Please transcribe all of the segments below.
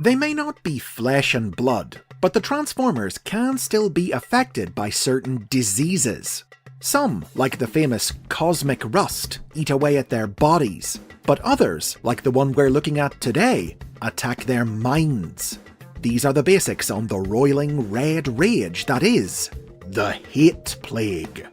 They may not be flesh and blood, but the Transformers can still be affected by certain diseases. Some, like the famous cosmic rust, eat away at their bodies, but others, like the one we're looking at today, attack their minds. These are the basics on the roiling red rage that is the Hate Plague.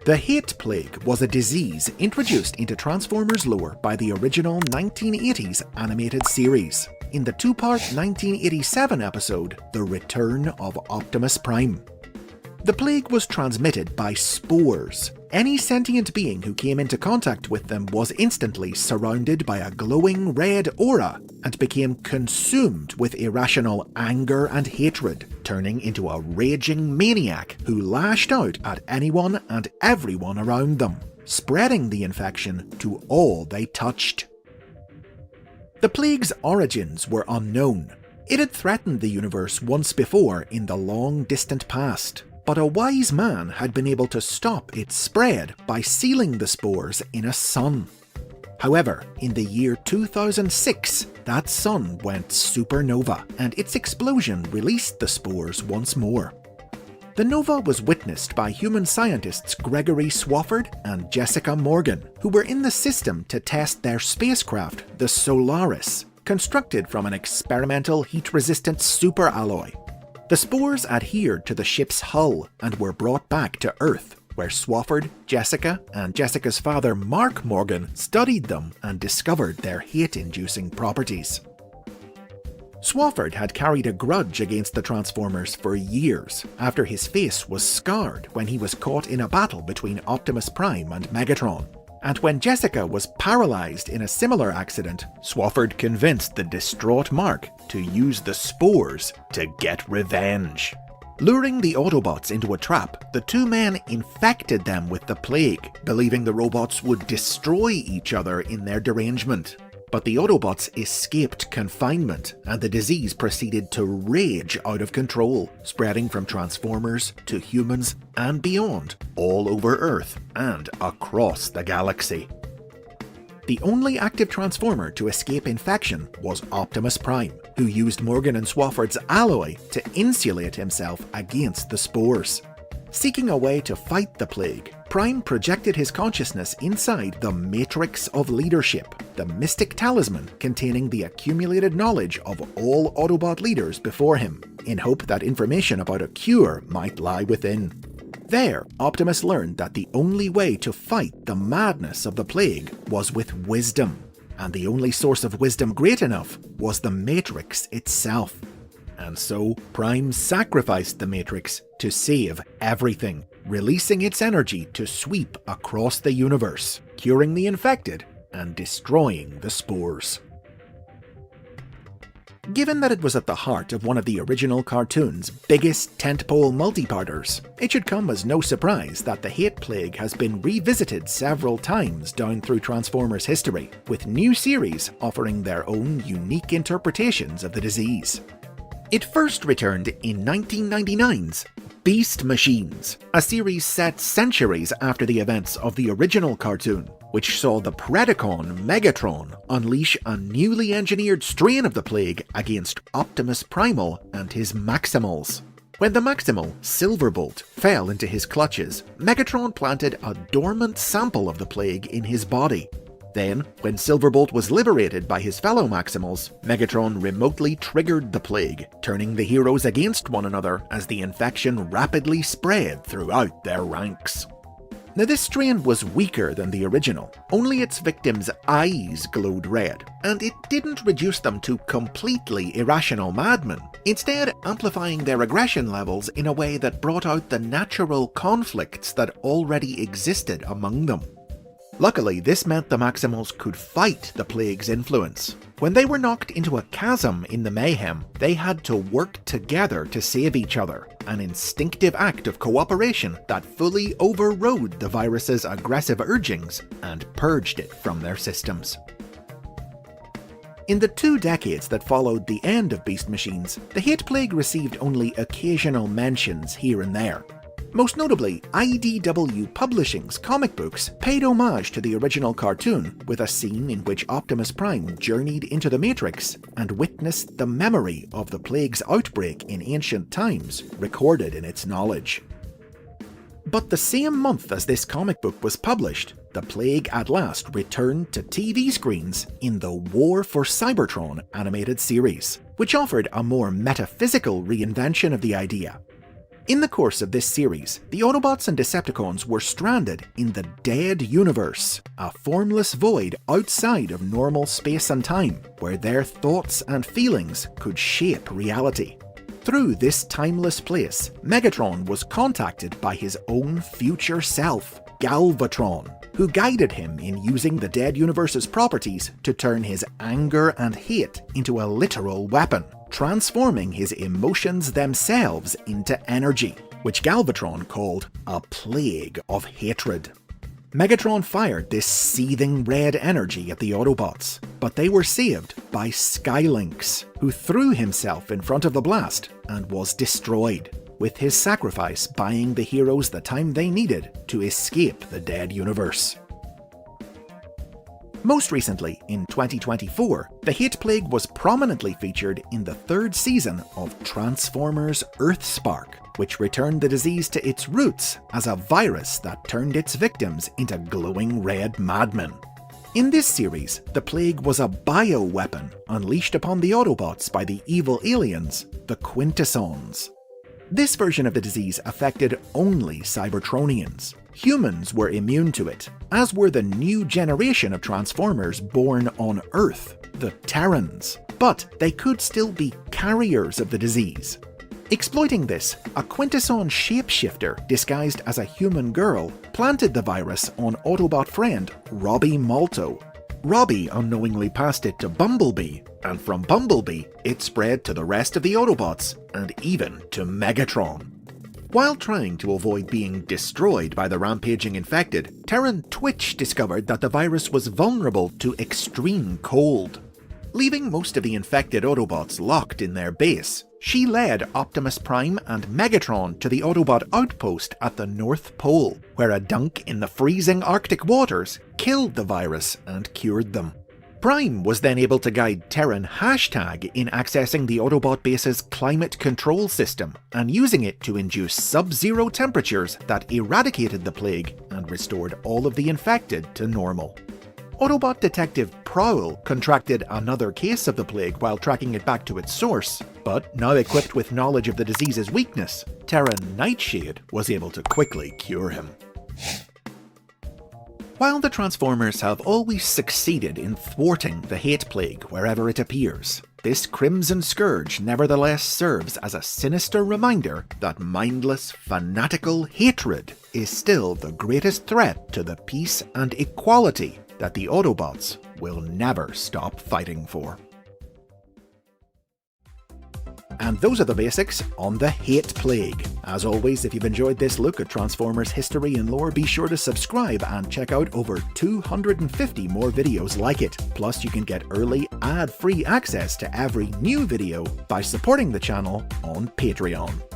The Hate Plague was a disease introduced into Transformers lore by the original 1980s animated series, in the two-part 1987 episode, The Return of Optimus Prime. The plague was transmitted by spores. Any sentient being who came into contact with them was instantly surrounded by a glowing red aura and became consumed with irrational anger and hatred, turning into a raging maniac who lashed out at anyone and everyone around them, spreading the infection to all they touched. The plague's origins were unknown. It had threatened the universe once before in the long distant past, but a wise man had been able to stop its spread by sealing the spores in a sun. However, in the year 2006, that sun went supernova, and its explosion released the spores once more. The nova was witnessed by human scientists Gregory Swafford and Jessica Morgan, who were in the system to test their spacecraft, the Solaris, constructed from an experimental heat-resistant superalloy. The spores adhered to the ship's hull and were brought back to Earth, where Swafford, Jessica, and Jessica's father Mark Morgan studied them and discovered their hate-inducing properties. Swafford had carried a grudge against the Transformers for years after his face was scarred when he was caught in a battle between Optimus Prime and Megatron. And when Jessica was paralysed in a similar accident, Swafford convinced the distraught Mark to use the spores to get revenge. Luring the Autobots into a trap, the two men infected them with the plague, believing the robots would destroy each other in their derangement. But the Autobots escaped confinement, and the disease proceeded to rage out of control, spreading from Transformers to humans and beyond, all over Earth and across the galaxy. The only active Transformer to escape infection was Optimus Prime, who used Morgan and Swafford's alloy to insulate himself against the spores. Seeking a way to fight the plague, Prime projected his consciousness inside the Matrix of Leadership, the mystic talisman containing the accumulated knowledge of all Autobot leaders before him, in hope that information about a cure might lie within. There, Optimus learned that the only way to fight the madness of the plague was with wisdom, and the only source of wisdom great enough was the Matrix itself. And so, Prime sacrificed the Matrix to save everything, releasing its energy to sweep across the universe, curing the infected and destroying the spores. Given that it was at the heart of one of the original cartoon's biggest tentpole multi-parters, it should come as no surprise that the Hate Plague has been revisited several times down through Transformers history, with new series offering their own unique interpretations of the disease. It first returned in 1999's Beast Machines, a series set centuries after the events of the original cartoon, which saw the Predacon Megatron unleash a newly engineered strain of the plague against Optimus Primal and his Maximals. When the Maximal, Silverbolt, fell into his clutches, Megatron planted a dormant sample of the plague in his body. Then, when Silverbolt was liberated by his fellow Maximals, Megatron remotely triggered the plague, turning the heroes against one another as the infection rapidly spread throughout their ranks. Now, this strain was weaker than the original, only its victims' eyes glowed red, and it didn't reduce them to completely irrational madmen, instead amplifying their aggression levels in a way that brought out the natural conflicts that already existed among them. Luckily, this meant the Maximals could fight the plague's influence. When they were knocked into a chasm in the mayhem, they had to work together to save each other, an instinctive act of cooperation that fully overrode the virus's aggressive urgings and purged it from their systems. In the 2 decades that followed the end of Beast Machines, the Hate Plague received only occasional mentions here and there. Most notably, IDW Publishing's comic books paid homage to the original cartoon with a scene in which Optimus Prime journeyed into the Matrix and witnessed the memory of the plague's outbreak in ancient times recorded in its knowledge. But the same month as this comic book was published, the plague at last returned to TV screens in the War for Cybertron animated series, which offered a more metaphysical reinvention of the idea. In the course of this series, the Autobots and Decepticons were stranded in the Dead Universe, a formless void outside of normal space and time, where their thoughts and feelings could shape reality. Through this timeless place, Megatron was contacted by his own future self, Galvatron, who guided him in using the Dead Universe's properties to turn his anger and hate into a literal weapon, transforming his emotions themselves into energy, which Galvatron called a plague of hatred. Megatron fired this seething red energy at the Autobots, but they were saved by Skylynx, who threw himself in front of the blast and was destroyed, with his sacrifice buying the heroes the time they needed to escape the Dead Universe. Most recently, in 2024, the hate plague was prominently featured in the third season of Transformers EarthSpark, which returned the disease to its roots as a virus that turned its victims into glowing red madmen. In this series, the plague was a bioweapon unleashed upon the Autobots by the evil aliens, the Quintessons. This version of the disease affected only Cybertronians. Humans were immune to it, as were the new generation of Transformers born on Earth, the Terrans, but they could still be carriers of the disease. Exploiting this, a Quintesson shapeshifter disguised as a human girl planted the virus on Autobot friend Robbie Malto. Robbie unknowingly passed it to Bumblebee, and from Bumblebee, it spread to the rest of the Autobots, and even to Megatron. While trying to avoid being destroyed by the rampaging infected, Terran Twitch discovered that the virus was vulnerable to extreme cold. Leaving most of the infected Autobots locked in their base, she led Optimus Prime and Megatron to the Autobot outpost at the North Pole, where a dunk in the freezing Arctic waters killed the virus and cured them. Prime was then able to guide Terran Hashtag in accessing the Autobot base's climate control system and using it to induce sub-zero temperatures that eradicated the plague and restored all of the infected to normal. Autobot detective Prowl contracted another case of the plague while tracking it back to its source, but now equipped with knowledge of the disease's weakness, Terran Nightshade was able to quickly cure him. While the Transformers have always succeeded in thwarting the hate plague wherever it appears, this Crimson Scourge nevertheless serves as a sinister reminder that mindless, fanatical hatred is still the greatest threat to the peace and equality that the Autobots will never stop fighting for. And those are the basics on the hate plague. As always, if you've enjoyed this look at Transformers history and lore, be sure to subscribe and check out over 250 more videos like it. Plus, you can get early, ad-free access to every new video by supporting the channel on Patreon.